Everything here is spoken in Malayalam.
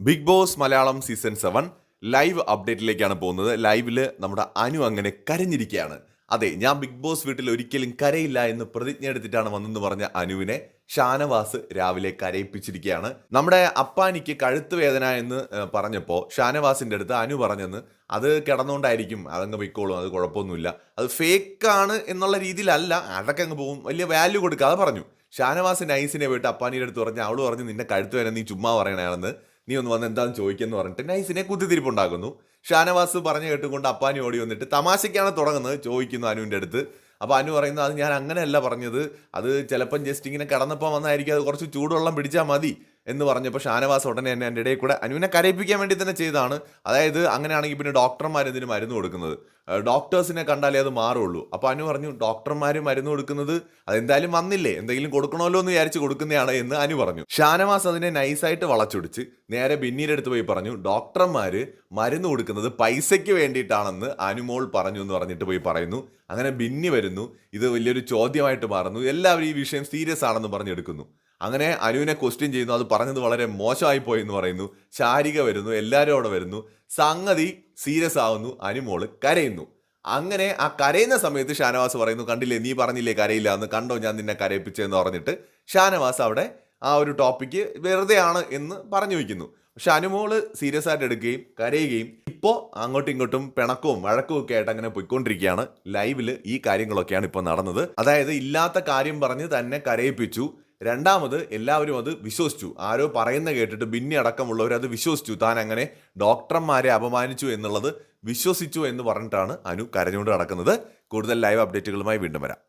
Big Boss Malayalam season 7 live അപ്ഡേറ്റിലേക്കാണ് പോകുന്നത്. ലൈവില് നമ്മുടെ അനു അങ്ങനെ കരഞ്ഞിരിക്കുകയാണ്. അതെ, ഞാൻ ബിഗ് ബോസ് വീട്ടിൽ ഒരിക്കലും കരയില്ല എന്ന് പ്രതിജ്ഞ എടുത്തിട്ടാണ് വന്നെന്ന് പറഞ്ഞ അനുവിനെ ഷാനവാസ് രാവിലെ കരയിപ്പിച്ചിരിക്കുകയാണ്. നമ്മുടെ അപ്പാനിക്ക് കഴുത്ത് വേദന എന്ന് പറഞ്ഞപ്പോൾ ഷാനവാസിന്റെ അടുത്ത് അനു പറഞ്ഞെന്ന് അത് കിടന്നുകൊണ്ടായിരിക്കും, അതങ്ങ് പൊയ്ക്കോളും, അത് കുഴപ്പമൊന്നുമില്ല, അത് ഫേക്കാണ് എന്നുള്ള രീതിയിലല്ല, അതൊക്കെ അങ്ങ് പോകും, വലിയ വാല്യൂ കൊടുക്കാതെ പറഞ്ഞു. ഷാനവാസ് നൈസിനെ പോയിട്ട് അപ്പാനിയുടെ അടുത്ത് പറഞ്ഞു, അവള് പറഞ്ഞു നിന്നെ കഴുത്ത് വേദന നീ ചുമ്മാ പറയണയാണെന്ന്, നീ ഒന്ന് വന്ന് എന്താണെന്ന് ചോദിക്കുമെന്ന് പറഞ്ഞിട്ട് നൈസിനെ കുത്തിത്തിരിപ്പുണ്ടാക്കുന്നു. ഷാനവാസ് പറഞ്ഞു കേട്ടുകൊണ്ട് അപ്പാനി ഓടി വന്നിട്ട് തമാശയ്ക്കാണ് തുടങ്ങുന്നത്, ചോദിക്കുന്നു അനുവിൻ്റെ അടുത്ത്. അപ്പോൾ അനു പറയുന്നത് അത് ഞാൻ അങ്ങനെയല്ല പറഞ്ഞത്, അത് ചിലപ്പം ജസ്റ്റ് ഇങ്ങനെ കിടന്നപ്പോൾ വന്നായിരിക്കും, അത് കുറച്ച് ചൂടുവെള്ളം പിടിച്ചാൽ മതി എന്ന് പറഞ്ഞപ്പോൾ ഷാനവാസ് ഉടനെ തന്നെ എൻ്റെ ഇടയിൽ കൂടെ അനുവിനെ കരയിപ്പിക്കാൻ വേണ്ടി തന്നെ ചെയ്തതാണ്. അതായത് അങ്ങനെയാണെങ്കിൽ പിന്നെ ഡോക്ടർമാർ എന്തിന് മരുന്ന് കൊടുക്കുന്നത്, ഡോക്ടേഴ്സിനെ കണ്ടാലേ അത് മാറുള്ളൂ. അപ്പോൾ അനു പറഞ്ഞു ഡോക്ടർമാർ മരുന്ന് കൊടുക്കുന്നത് അതെന്തായാലും വന്നില്ലേ, എന്തെങ്കിലും കൊടുക്കണമല്ലോ എന്ന് വിചാരിച്ച് കൊടുക്കുന്നതാണ് എന്ന് അനു പറഞ്ഞു. ഷാനവാസ് അതിനെ നൈസായിട്ട് വളച്ചൊടിച്ച് നേരെ ബിന്നിയുടെ അടുത്ത് പോയി പറഞ്ഞു ഡോക്ടർമാർ മരുന്ന് കൊടുക്കുന്നത് പൈസയ്ക്ക് വേണ്ടിയിട്ടാണെന്ന് അനുമോൾ പറഞ്ഞു എന്ന് പറഞ്ഞിട്ട് പോയി പറയുന്നു. അങ്ങനെ ബിന്നി വരുന്നു, ഇത് വലിയൊരു ചോദ്യമായിട്ട് മാറുന്നു, എല്ലാവരും ഈ വിഷയം സീരിയസ് ആണെന്ന് പറഞ്ഞെടുക്കുന്നു. അങ്ങനെ അനുവിനെ ക്വസ്റ്റ്യൻ ചെയ്യുന്നു, അത് പറഞ്ഞത് വളരെ മോശമായി പോയി എന്ന് പറയുന്നു. ശാരിക വരുന്നു, എല്ലാവരും അവിടെ വരുന്നു, സംഗതി സീരിയസ് ആവുന്നു, അനുമോള് കരയുന്നു. അങ്ങനെ ആ കരയുന്ന സമയത്ത് ഷാനവാസ് പറയുന്നു കണ്ടില്ലേ, നീ പറഞ്ഞില്ലേ കരയില്ല എന്ന്, കണ്ടോ ഞാൻ നിന്നെ കരയിപ്പിച്ചെന്ന് പറഞ്ഞിട്ട് ഷാനവാസ് അവിടെ ആ ഒരു ടോപ്പിക്ക് വെറുതെ ആണ് എന്ന് പറഞ്ഞു വയ്ക്കുന്നു. പക്ഷെ അനുമോള് സീരിയസ് ആയിട്ട് എടുക്കുകയും കരയുകയും ഇപ്പോൾ അങ്ങോട്ടും ഇങ്ങോട്ടും പിണക്കവും വഴക്കവും ഒക്കെ ആയിട്ട് അങ്ങനെ പോയിക്കൊണ്ടിരിക്കുകയാണ്. ലൈവില് ഈ കാര്യങ്ങളൊക്കെയാണ് ഇപ്പോൾ നടന്നത്. അതായത് ഇല്ലാത്ത കാര്യം പറഞ്ഞ് തന്നെ കരയിപ്പിച്ചു. രണ്ടാമത് എല്ലാവരും അത് വിശ്വസിച്ചു, ആരോ പറയുന്ന കേട്ടിട്ട് ബിന്നി അടക്കമുള്ളവർ അത് വിശ്വസിച്ചു, താൻ അങ്ങനെ ഡോക്ടർമാരെ അപമാനിച്ചു എന്നുള്ളത് വിശ്വസിച്ചു എന്ന് പറഞ്ഞിട്ടാണ് അനു കരഞ്ഞുകൊണ്ട് നടക്കുന്നത്. കൂടുതൽ ലൈവ് അപ്ഡേറ്റുകളുമായി വീണ്ടും വരാം.